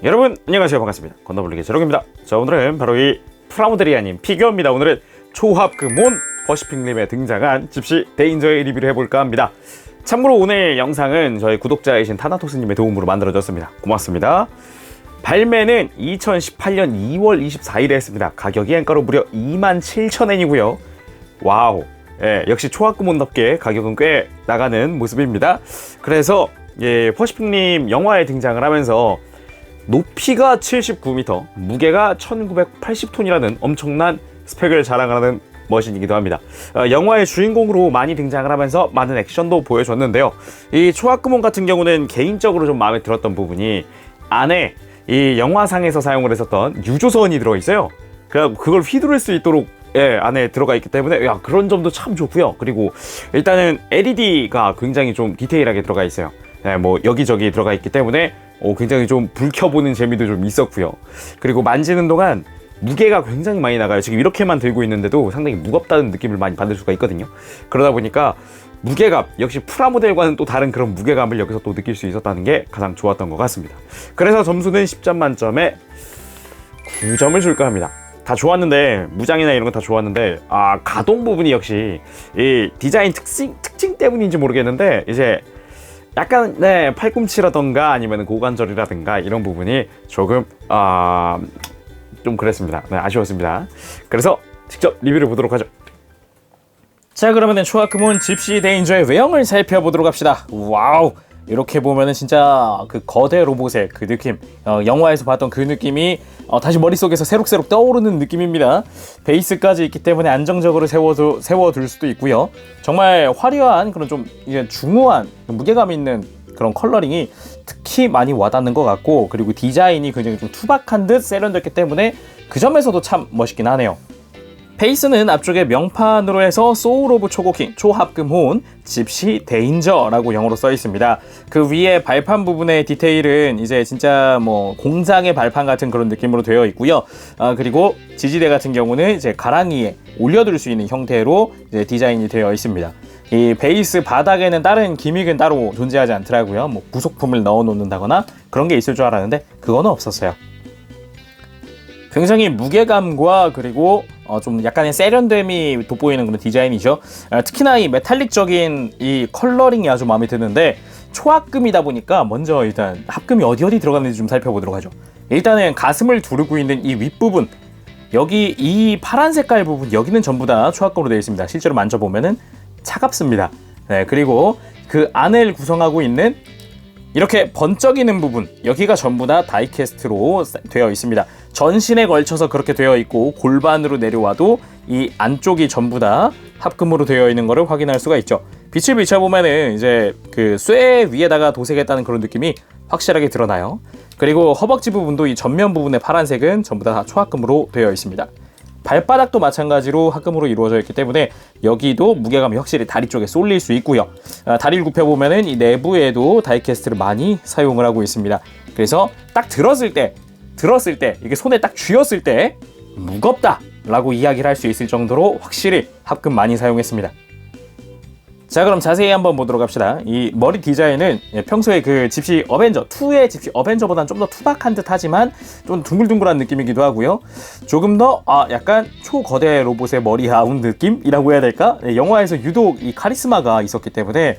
여러분 안녕하세요. 반갑습니다. 건너블리기 제롱입니다. 자, 오늘은 바로 이 프라모델이 아닌 피규어입니다. 오늘은 초합금온 퍼시픽 립에 등장한 집시 데인저의 리뷰를 해볼까 합니다. 참고로 오늘 영상은 저희 구독자이신 타나토스님의 도움으로 만들어졌습니다. 고맙습니다. 발매는 2018년 2월 24일에 했습니다. 가격이 한가로 무려 27,000엔이고요. 와우, 예, 역시 초합금온답게 가격은 꽤 나가는 모습입니다. 그래서 퍼시픽 립 영화에 등장을 하면서 높이가 79m, 무게가 1980톤이라는 엄청난 스펙을 자랑하는 머신이기도 합니다. 영화의 주인공으로 많이 등장을 하면서 많은 액션도 보여줬는데요. 이 초합금온 같은 경우는 개인적으로 좀 마음에 들었던 부분이 안에 이 영화상에서 사용을 했었던 유조선이 들어있어요. 그걸 휘두를 수 있도록 안에 들어가 있기 때문에 그런 점도 참 좋고요. 그리고 일단은 LED가 굉장히 좀 디테일하게 들어가 있어요. 뭐 여기저기 들어가 있기 때문에 굉장히 좀 불 켜보는 재미도 좀 있었고요. 그리고 만지는 동안 무게가 굉장히 많이 나가요. 지금 이렇게만 들고 있는데도 상당히 무겁다는 느낌을 많이 받을 수가 있거든요. 그러다 보니까 무게감, 역시 프라모델과는 또 다른 그런 무게감을 여기서 또 느낄 수 있었다는 게 가장 좋았던 것 같습니다. 그래서 점수는 10점 만점에 9점을 줄까 합니다. 다 좋았는데, 무장이나 이런 건 다 좋았는데, 가동 부분이 역시 이 디자인 특징 때문인지 모르겠는데, 이제 약간 팔꿈치라던가 아니면 고관절이라든가 이런 부분이 조금 좀 그랬습니다. 아쉬웠습니다. 그래서 직접 리뷰를 보도록 하죠. 자, 그러면 초합금온 집시 데인저의 외형을 살펴보도록 합시다. 와우, 이렇게 보면은 진짜 그 거대 로봇의 그 느낌, 영화에서 봤던 그 느낌이 다시 머릿속에서 새록새록 떠오르는 느낌입니다. 베이스까지 있기 때문에 안정적으로 세워둘 수도 있고요. 정말 화려한 그런 좀 이제 중후한 무게감 있는 그런 컬러링이 특히 많이 와닿는 것 같고, 그리고 디자인이 굉장히 좀 투박한 듯 세련됐기 때문에 그 점에서도 참 멋있긴 하네요. 베이스는 앞쪽에 명판으로 해서 소울 오브 초고킹 초합금온 집시 데인저라고 영어로 써 있습니다. 그 위에 발판 부분의 디테일은 이제 진짜 뭐 공장의 발판 같은 그런 느낌으로 되어 있고요. 그리고 지지대 같은 경우는 이제 가랑이에 올려둘 수 있는 형태로 이제 디자인이 되어 있습니다. 이 베이스 바닥에는 다른 기믹은 따로 존재하지 않더라고요. 뭐 부속품을 넣어 놓는다거나 그런 게 있을 줄 알았는데 그거는 없었어요. 굉장히 무게감과 그리고 좀 약간의 세련됨이 돋보이는 그런 디자인이죠. 특히나 이 메탈릭적인 이 컬러링이 아주 마음에 드는데, 초합금이다 보니까 먼저 일단 합금이 어디 들어갔는지 좀 살펴보도록 하죠. 일단은 가슴을 두르고 있는 이 윗부분, 여기 이 파란 색깔 부분, 여기는 전부 다 초합금으로 되어 있습니다. 실제로 만져보면은 차갑습니다. 그리고 그 안을 구성하고 있는 이렇게 번쩍이는 부분, 여기가 전부 다 다이캐스트로 되어 있습니다. 전신에 걸쳐서 그렇게 되어 있고, 골반으로 내려와도 이 안쪽이 전부 다 합금으로 되어 있는 것을 확인할 수가 있죠. 빛을 비춰보면은 이제 그 쇠 위에다가 도색했다는 그런 느낌이 확실하게 드러나요. 그리고 허벅지 부분도 이 전면 부분의 파란색은 전부 다 초합금으로 되어 있습니다. 발바닥도 마찬가지로 합금으로 이루어져 있기 때문에 여기도 무게감이 확실히 다리 쪽에 쏠릴 수 있고요. 다리를 굽혀보면은 이 내부에도 다이캐스트를 많이 사용을 하고 있습니다. 그래서 딱 들었을 때 이게 손에 딱 쥐었을 때 무겁다 라고 이야기를 할 수 있을 정도로 확실히 합금 많이 사용했습니다. 자, 그럼 자세히 한번 보도록 합시다. 이 머리 디자인은 평소에 그 집시 어벤져 2의 집시 어벤져보다는 좀 더 투박한 듯 하지만 좀 둥글둥글한 느낌이기도 하고요. 조금 더 약간 초거대 로봇의 머리 아운 느낌이라고 해야 될까? 영화에서 유독 이 카리스마가 있었기 때문에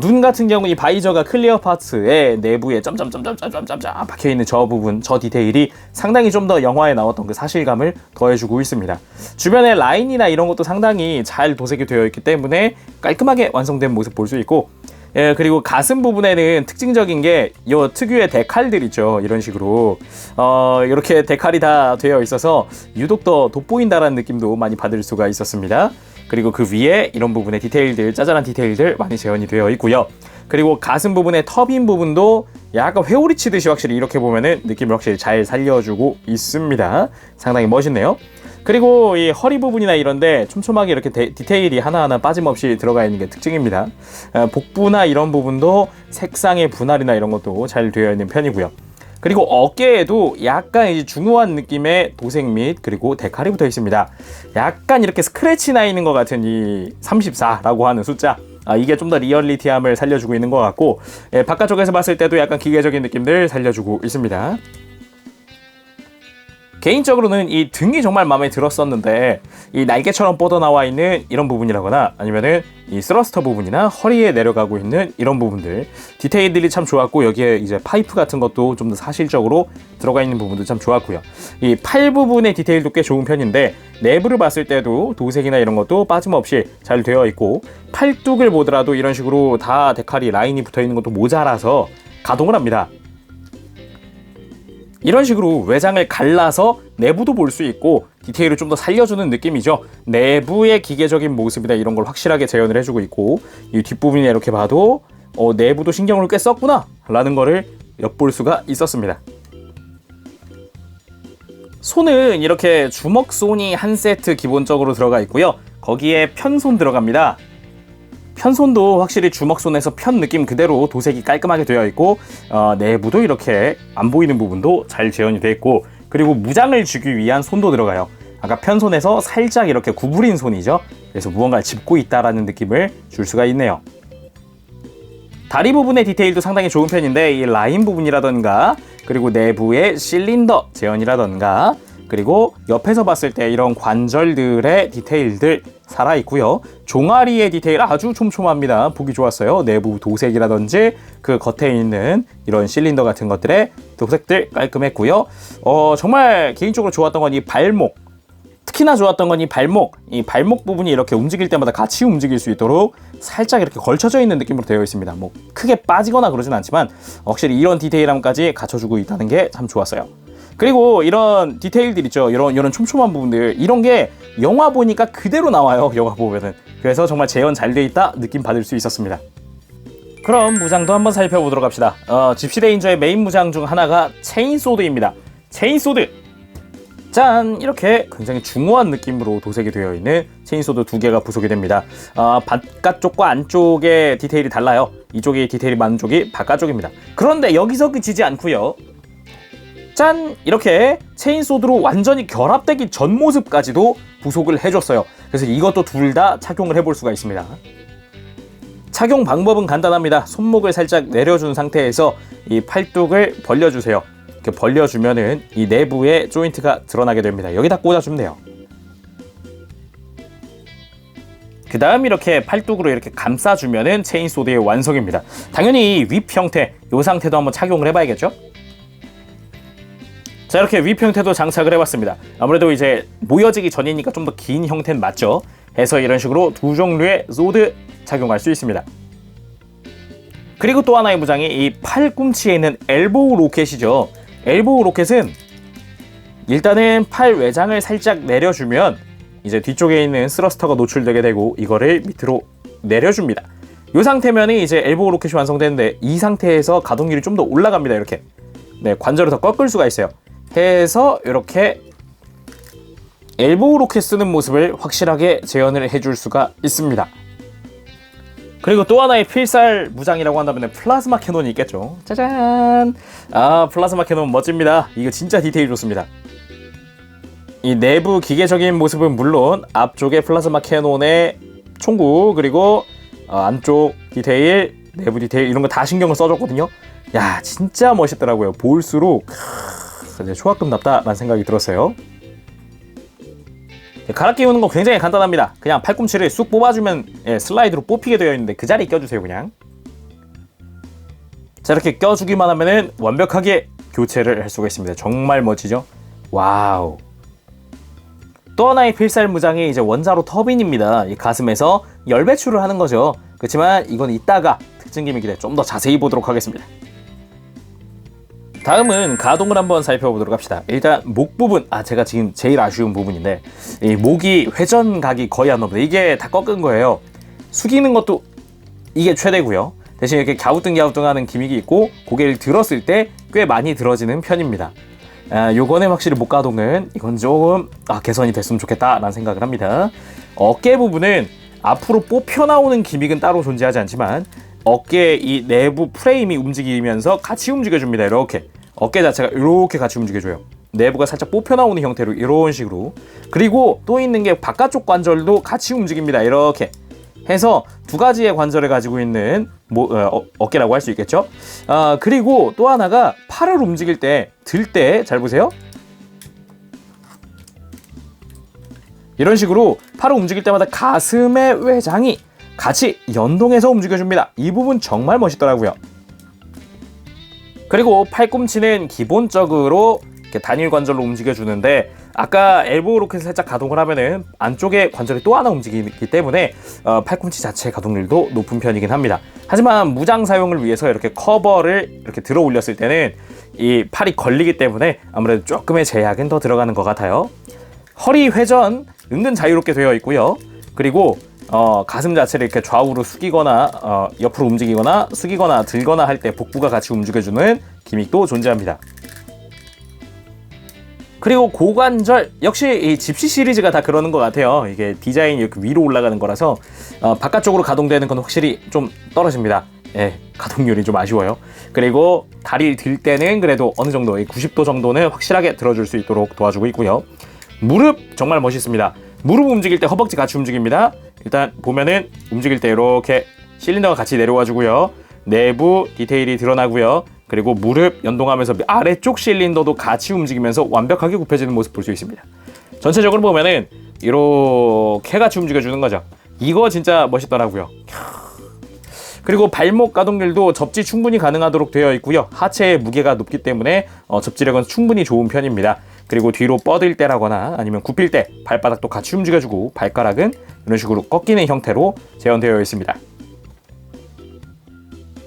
눈 같은 경우 이 바이저가 클리어 파츠의 내부에 점점점점점점점 박혀있는 저 부분, 저 디테일이 상당히 좀 더 영화에 나왔던 그 사실감을 더해주고 있습니다. 주변의 라인이나 이런 것도 상당히 잘 도색이 되어 있기 때문에 깔끔하게 완성된 모습 볼 수 있고, 그리고 가슴 부분에는 특징적인 게 이 특유의 데칼들 있죠. 이런 식으로 이렇게 데칼이 다 되어 있어서 유독 더 돋보인다라는 느낌도 많이 받을 수가 있었습니다. 그리고 그 위에 이런 부분의 디테일들, 짜잘한 디테일들 많이 재현이 되어 있고요. 그리고 가슴 부분의 터빈 부분도 약간 회오리 치듯이 확실히 이렇게 보면은 느낌을 확실히 잘 살려주고 있습니다. 상당히 멋있네요. 그리고 이 허리 부분이나 이런데 촘촘하게 이렇게 디테일이 하나하나 빠짐없이 들어가 있는 게 특징입니다. 복부나 이런 부분도 색상의 분할이나 이런 것도 잘 되어 있는 편이고요. 그리고 어깨에도 약간 이제 중후한 느낌의 도색 및 그리고 데칼이 붙어 있습니다. 약간 이렇게 스크래치 나 있는 것 같은 이 34라고 하는 숫자, 이게 좀 더 리얼리티함을 살려주고 있는 것 같고, 바깥쪽에서 봤을 때도 약간 기계적인 느낌들 살려주고 있습니다. 개인적으로는 이 등이 정말 마음에 들었었는데, 이 날개처럼 뻗어나와 있는 이런 부분이라거나 아니면은 이 스러스터 부분이나 허리에 내려가고 있는 이런 부분들 디테일들이 참 좋았고, 여기에 이제 파이프 같은 것도 좀 더 사실적으로 들어가 있는 부분도 참 좋았고요. 이 팔 부분의 디테일도 꽤 좋은 편인데, 내부를 봤을 때도 도색이나 이런 것도 빠짐없이 잘 되어 있고, 팔뚝을 보더라도 이런 식으로 다 데칼이 라인이 붙어 있는 것도 모자라서 가동을 합니다. 이런 식으로 외장을 갈라서 내부도 볼 수 있고 디테일을 좀 더 살려주는 느낌이죠. 내부의 기계적인 모습이나 이런 걸 확실하게 재현을 해주고 있고, 이 뒷부분이 이렇게 봐도 내부도 신경을 꽤 썼구나 라는 거를 엿볼 수가 있었습니다. 손은 이렇게 주먹 손이 한 세트 기본적으로 들어가 있고요. 거기에 편손 들어갑니다. 편손도 확실히 주먹손에서 편 느낌 그대로 도색이 깔끔하게 되어 있고, 내부도 이렇게 안 보이는 부분도 잘 재현이 되어 있고, 그리고 무장을 주기 위한 손도 들어가요. 아까 편손에서 살짝 이렇게 구부린 손이죠. 그래서 무언가를 짚고 있다라는 느낌을 줄 수가 있네요. 다리 부분의 디테일도 상당히 좋은 편인데, 이 라인 부분이라던가 그리고 내부의 실린더 재현이라던가 그리고 옆에서 봤을 때 이런 관절들의 디테일들 살아있고요. 종아리의 디테일 아주 촘촘합니다. 보기 좋았어요. 내부 도색이라든지 그 겉에 있는 이런 실린더 같은 것들의 도색들 깔끔했고요. 정말 개인적으로 좋았던 건 이 발목, 특히나 좋았던 건 이 발목 부분이 이렇게 움직일 때마다 같이 움직일 수 있도록 살짝 이렇게 걸쳐져 있는 느낌으로 되어 있습니다. 뭐 크게 빠지거나 그러진 않지만 확실히 이런 디테일함까지 갖춰주고 있다는 게 참 좋았어요. 그리고 이런 디테일들 있죠. 이런 촘촘한 부분들, 이런 게 영화 보니까 그대로 나와요. 영화 보면은. 그래서 정말 재현 잘 돼 있다 느낌 받을 수 있었습니다. 그럼 무장도 한번 살펴보도록 합시다. 집시 레인저의 메인 무장 중 하나가 체인소드입니다. 체인소드! 짠! 이렇게 굉장히 중후한 느낌으로 도색이 되어 있는 체인소드 2개가 부속이 됩니다. 바깥쪽과 안쪽의 디테일이 달라요. 이쪽이 디테일이 많은 쪽이 바깥쪽입니다. 그런데 여기서 그치지 않고요. 짠! 이렇게 체인소드로 완전히 결합되기 전 모습까지도 부속을 해줬어요. 그래서 이것도 둘 다 착용을 해볼 수가 있습니다. 착용 방법은 간단합니다. 손목을 살짝 내려준 상태에서 이 팔뚝을 벌려주세요. 이렇게 벌려주면은 이 내부에 조인트가 드러나게 됩니다. 여기다 꽂아주면 돼요. 그 다음 이렇게 팔뚝으로 이렇게 감싸주면은 체인소드의 완성입니다. 당연히 윗 형태, 이 상태도 한번 착용을 해봐야겠죠? 자, 이렇게 윗 형태도 장착을 해봤습니다. 아무래도 이제 모여지기 전이니까 좀 더 긴 형태는 맞죠? 해서 이런 식으로 두 종류의 소드 착용할 수 있습니다. 그리고 또 하나의 무장이 이 팔꿈치에 있는 엘보우 로켓이죠. 엘보우 로켓은 일단은 팔 외장을 살짝 내려주면 이제 뒤쪽에 있는 스러스터가 노출되게 되고 이거를 밑으로 내려줍니다. 이 상태면 이제 엘보우 로켓이 완성되는데, 이 상태에서 가동률이 좀 더 올라갑니다. 이렇게 관절을 더 꺾을 수가 있어요. 해서 이렇게 엘보우 로켓 쓰는 모습을 확실하게 재현을 해줄 수가 있습니다. 그리고 또 하나의 필살 무장이라고 한다면 플라즈마 캐논이 있겠죠. 짜잔! 플라즈마 캐논 멋집니다. 이거 진짜 디테일 좋습니다. 이 내부 기계적인 모습은 물론 앞쪽에 플라즈마 캐논의 총구, 그리고 안쪽 디테일, 내부 디테일 이런 거 다 신경을 써줬거든요. 야, 진짜 멋있더라고요. 볼수록 초합금답다 라는 생각이 들었어요. 갈아 끼우는 거 굉장히 간단합니다. 그냥 팔꿈치를 쑥 뽑아주면 슬라이드로 뽑히게 되어 있는데 그 자리에 껴주세요. 그냥 자, 이렇게 껴주기만 하면은 완벽하게 교체를 할 수가 있습니다. 정말 멋지죠? 와우. 또 하나의 필살 무장이 이제 원자로 터빈입니다. 이 가슴에서 열 배출을 하는 거죠. 그렇지만 이건 이따가 특징 기믹이 돼 좀 더 자세히 보도록 하겠습니다. 다음은 가동을 한번 살펴보도록 합시다. 일단 목 부분, 제가 지금 제일 아쉬운 부분인데, 이 목이 회전각이 거의 안 나옵니다. 이게 다 꺾은 거예요. 숙이는 것도 이게 최대고요. 대신 이렇게 갸우뚱갸우뚱하는 기믹이 있고, 고개를 들었을 때 꽤 많이 들어지는 편입니다. 요거는 확실히 목 가동은 이건 조금 개선이 됐으면 좋겠다라는 생각을 합니다. 어깨 부분은 앞으로 뽑혀 나오는 기믹은 따로 존재하지 않지만 어깨 이 내부 프레임이 움직이면서 같이 움직여줍니다. 이렇게 어깨 자체가 이렇게 같이 움직여줘요. 내부가 살짝 뽑혀 나오는 형태로 이런 식으로. 그리고 또 있는 게 바깥쪽 관절도 같이 움직입니다. 이렇게 해서 두 가지의 관절을 가지고 있는 어깨라고 할 수 있겠죠. 그리고 또 하나가 팔을 움직일 때, 들 때 잘 보세요. 이런 식으로 팔을 움직일 때마다 가슴의 외장이 같이 연동해서 움직여줍니다. 이 부분 정말 멋있더라고요. 그리고 팔꿈치는 기본적으로 이렇게 단일 관절로 움직여주는데, 아까 엘보우 로켓을 살짝 가동을 하면은 안쪽에 관절이 또 하나 움직이기 때문에 팔꿈치 자체의 가동률도 높은 편이긴 합니다. 하지만 무장 사용을 위해서 이렇게 커버를 이렇게 들어 올렸을 때는 이 팔이 걸리기 때문에 아무래도 조금의 제약은 더 들어가는 것 같아요. 허리 회전 은근 자유롭게 되어 있고요. 그리고 가슴 자체를 이렇게 좌우로 숙이거나 옆으로 움직이거나 숙이거나 들거나 할 때 복부가 같이 움직여주는 기믹도 존재합니다. 그리고 고관절 역시 이 집시 시리즈가 다 그러는 것 같아요. 이게 디자인이 이렇게 위로 올라가는 거라서 바깥쪽으로 가동되는 건 확실히 좀 떨어집니다. 예, 가동률이 좀 아쉬워요. 그리고 다리를 들 때는 그래도 어느 정도 90도 정도는 확실하게 들어줄 수 있도록 도와주고 있고요. 무릎 정말 멋있습니다. 무릎 움직일 때 허벅지 같이 움직입니다. 일단 보면은 움직일 때 이렇게 실린더가 같이 내려와 주고요. 내부 디테일이 드러나고요. 그리고 무릎 연동하면서 아래쪽 실린더도 같이 움직이면서 완벽하게 굽혀지는 모습 볼 수 있습니다. 전체적으로 보면은 이렇게 같이 움직여주는 거죠. 이거 진짜 멋있더라고요. 그리고 발목 가동률도 접지 충분히 가능하도록 되어 있고요. 하체의 무게가 높기 때문에 접지력은 충분히 좋은 편입니다. 그리고 뒤로 뻗을 때라거나 아니면 굽힐 때 발바닥도 같이 움직여주고, 발가락은 이런 식으로 꺾이는 형태로 재현되어 있습니다.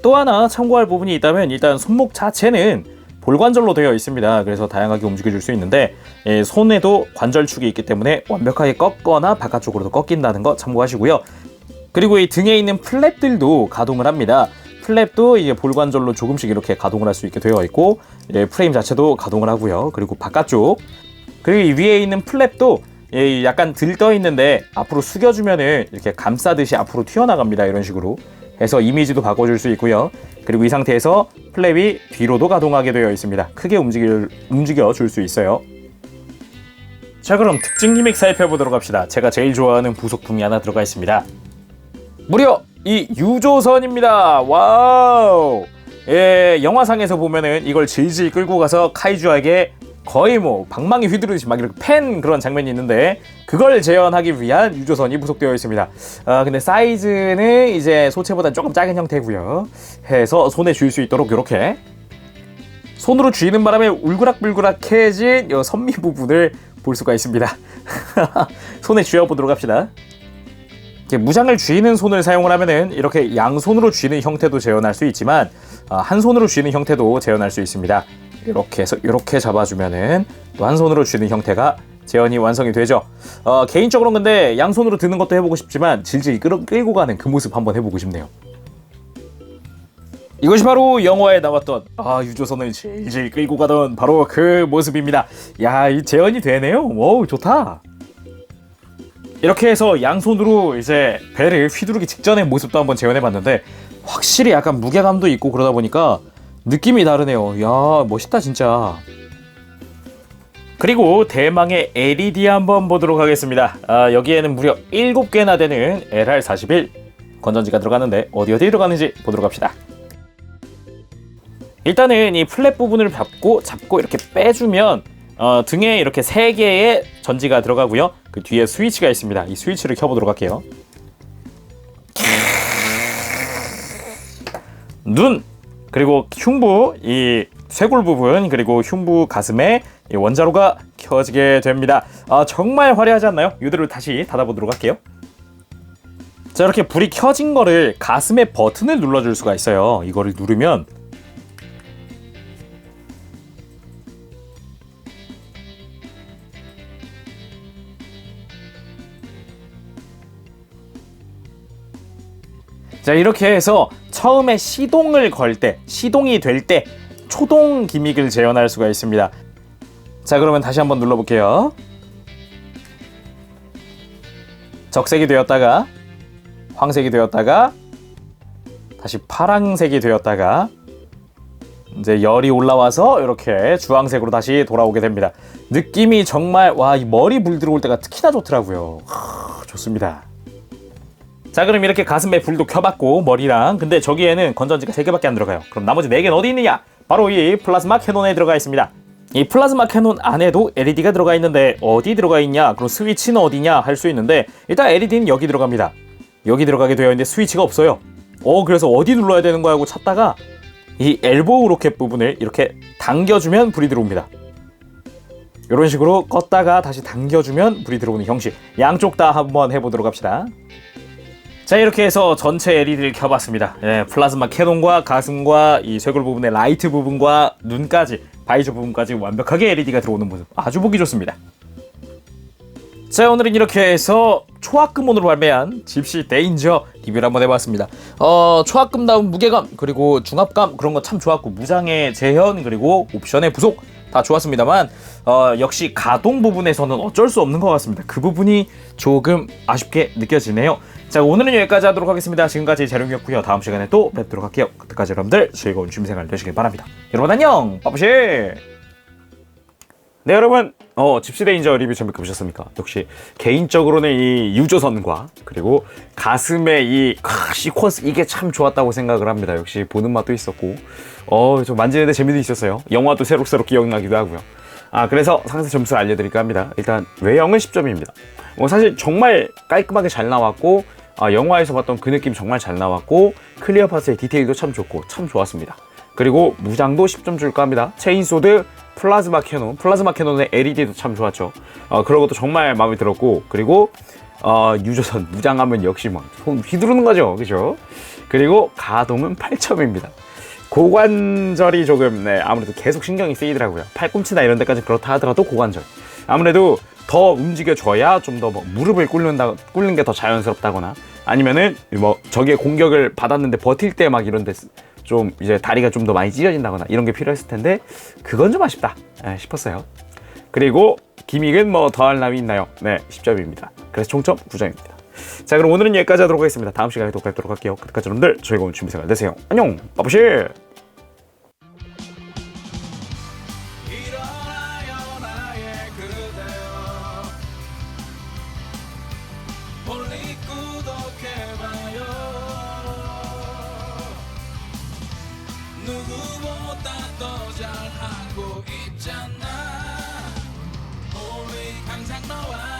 또 하나 참고할 부분이 있다면, 일단 손목 자체는 볼관절로 되어 있습니다. 그래서 다양하게 움직여줄 수 있는데 손에도 관절축이 있기 때문에 완벽하게 꺾거나 바깥쪽으로도 꺾인다는 거 참고하시고요. 그리고 이 등에 있는 플랩들도 가동을 합니다. 플랩도 이게 볼관절로 조금씩 이렇게 가동을 할 수 있게 되어 있고, 프레임 자체도 가동을 하고요. 그리고 바깥쪽, 그리고 이 위에 있는 플랩도 약간 들떠 있는데 앞으로 숙여주면은 이렇게 감싸듯이 앞으로 튀어나갑니다. 이런 식으로 해서 이미지도 바꿔줄 수 있고요. 그리고 이 상태에서 플랩이 뒤로도 가동하게 되어 있습니다. 크게 움직여줄 수 있어요. 자, 그럼 특징 기믹 살펴보도록 합시다. 제가 제일 좋아하는 부속품이 하나 들어가 있습니다. 무려 이 유조선입니다. 와우. 영화상에서 보면은 이걸 질질 끌고 가서 카이주에게 거의 뭐 방망이 휘두르듯이 막 이렇게 팬 그런 장면이 있는데, 그걸 재현하기 위한 유조선이 부속되어 있습니다. 근데 사이즈는 이제 소체보다 조금 작은 형태고요. 해서 손에 쥘 수 있도록 이렇게 손으로 쥐는 바람에 울그락불그락해진 이 선미 부분을 볼 수가 있습니다. 손에 쥐어보도록 합시다. 무장을 쥐는 손을 사용을 하면은 이렇게 양손으로 쥐는 형태도 재현할 수 있지만, 한 손으로 쥐는 형태도 재현할 수 있습니다. 이렇게 해서 이렇게 잡아주면은 또 한 손으로 쥐는 형태가 재현이 완성이 되죠. 개인적으로는 근데 양손으로 드는 것도 해보고 싶지만 질질 끌고 가는 그 모습 한번 해보고 싶네요. 이것이 바로 영화에 나왔던 유조선을 질질 끌고 가던 바로 그 모습입니다. 야, 이 재현이 되네요. 오, 좋다. 이렇게 해서 양손으로 이제 배를 휘두르기 직전의 모습도 한번 재현해봤는데, 확실히 약간 무게감도 있고 그러다 보니까 느낌이 다르네요. 야, 멋있다 진짜. 그리고 대망의 LED 한번 보도록 하겠습니다. 여기에는 무려 7개나 되는 LR41 건전지가 들어가는데 어디 들어가는지 보도록 합시다. 일단은 이 플랫 부분을 잡고 이렇게 빼주면 등에 이렇게 3개의 전지가 들어가고요. 그 뒤에 스위치가 있습니다. 이 스위치를 켜보도록 할게요. 눈, 그리고 흉부, 이 쇄골 부분, 그리고 흉부 가슴에 이 원자로가 켜지게 됩니다. 정말 화려하지 않나요? 이대로 다시 닫아보도록 할게요. 자, 이렇게 불이 켜진 거를 가슴에 버튼을 눌러줄 수가 있어요. 이거를 누르면 자, 이렇게 해서 처음에 시동을 걸 때, 시동이 될 때 초동 기믹을 재현할 수가 있습니다. 자, 그러면 다시 한번 눌러볼게요. 적색이 되었다가 황색이 되었다가 다시 파란색이 되었다가 이제 열이 올라와서 이렇게 주황색으로 다시 돌아오게 됩니다. 느낌이 정말 이 머리 불 들어올 때가 특히나 좋더라고요. 좋습니다. 자, 그럼 이렇게 가슴에 불도 켜봤고 머리랑, 근데 저기에는 건전지가 3개밖에 안 들어가요. 그럼 나머지 4개는 어디 있느냐? 바로 이 플라즈마 캐논에 들어가 있습니다. 이 플라즈마 캐논 안에도 LED가 들어가 있는데 어디 들어가 있냐, 그럼 스위치는 어디냐 할 수 있는데, 일단 LED는 여기 들어갑니다. 여기 들어가게 되어 있는데 스위치가 없어요. 그래서 어디 눌러야 되는 거야 하고 찾다가 이 엘보우 로켓 부분을 이렇게 당겨주면 불이 들어옵니다. 이런 식으로 껐다가 다시 당겨주면 불이 들어오는 형식, 양쪽 다 한번 해보도록 합시다. 자, 이렇게 해서 전체 LED를 켜봤습니다. 플라즈마 캐논과 가슴과 이 쇄골 부분의 라이트 부분과 눈까지, 바이저 부분까지 완벽하게 LED가 들어오는 모습, 아주 보기 좋습니다. 자, 오늘은 이렇게 해서 초합금온으로 발매한 집시 데인저 리뷰를 한번 해봤습니다. 초합금다운 무게감, 그리고 중압감, 그런 거 참 좋았고, 무장의 재현, 그리고 옵션의 부속 다 좋았습니다만, 역시 가동 부분에서는 어쩔 수 없는 것 같습니다. 그 부분이 조금 아쉽게 느껴지네요. 자, 오늘은 여기까지 하도록 하겠습니다. 지금까지 재룡이었고요. 다음 시간에 또 뵙도록 할게요. 그때까지 여러분들 즐거운 취미생활 되시길 바랍니다. 여러분 안녕, 빠부시. 네, 여러분, 집시 데인저 리뷰 재밌게 보셨습니까? 역시 개인적으로는 이 유조선과 그리고 가슴의 이 시퀀스, 이게 참 좋았다고 생각을 합니다. 역시 보는 맛도 있었고, 좀 만지는데 재미도 있었어요. 영화도 새록새록 기억나기도 하고요. 그래서 상세 점수를 알려드릴까 합니다. 일단 외형은 10점입니다. 사실 정말 깔끔하게 잘 나왔고, 영화에서 봤던 그 느낌 정말 잘 나왔고, 클리어 파츠의 디테일도 참 좋고 참 좋았습니다. 그리고 무장도 10점 줄까 합니다. 체인소드, 플라즈마 캐논의 LED도 참 좋았죠. 그런 것도 정말 마음에 들었고, 그리고 유조선 무장하면 역시 막 손 휘두르는 거죠, 그죠? 그리고 가동은 8점입니다. 고관절이 조금 아무래도 계속 신경이 쓰이더라고요. 팔꿈치나 이런 데까지 그렇다 하더라도 고관절, 아무래도 더 움직여줘야 좀 더 무릎을 꿇는 게 더 자연스럽다거나, 아니면은 뭐 적의 공격을 받았는데 버틸 때 막 이런 데 좀 이제 다리가 좀 더 많이 찢어진다거나 이런 게 필요했을 텐데, 그건 좀 아쉽다 싶었어요. 그리고 기믹은 뭐 더할 나위 있나요? 10점입니다. 그래서 총점 9점입니다. 자, 그럼 오늘은 여기까지 하도록 하겠습니다. 다음 시간에 또 뵙도록 할게요. 그때까지 여러분들 즐거운 취미생활 되세요. 안녕, 빠부시. 누구보다 더 잘하고 있잖아. 우리 항상 너와